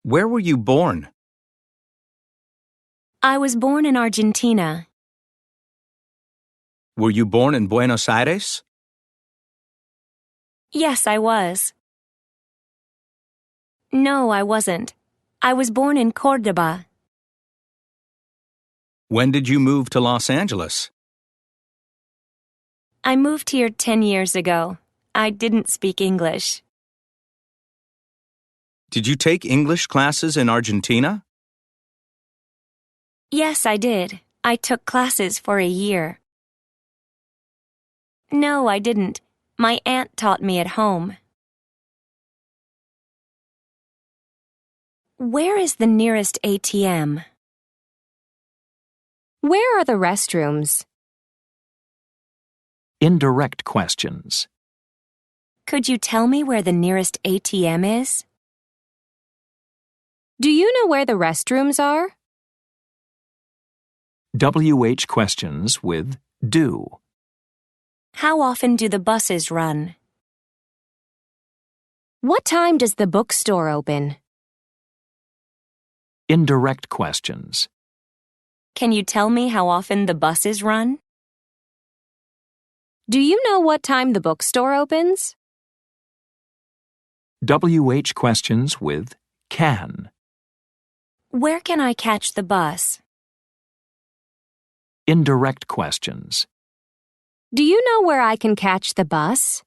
Where were you born? I was born in Argentina. Were you born in Buenos Aires? Yes, I was. No, I wasn't. I was born in Córdoba. When did you move to Los Angeles? I moved here 10 years ago. I didn't speak English. Did you take English classes in Argentina? Yes, I did. I took classes for a year. No, I didn't. My aunt taught me at home. Where is the nearest ATM? Where are the restrooms? Indirect questions. Could you tell me where the nearest ATM is? Do you know where the restrooms are? WH questions with do. How often do the buses run? What time does the bookstore open? Indirect questions. Can you tell me how often the buses run? Do you know what time the bookstore opens? WH questions with can. Where can I catch the bus? Indirect questions. Do you know where I can catch the bus?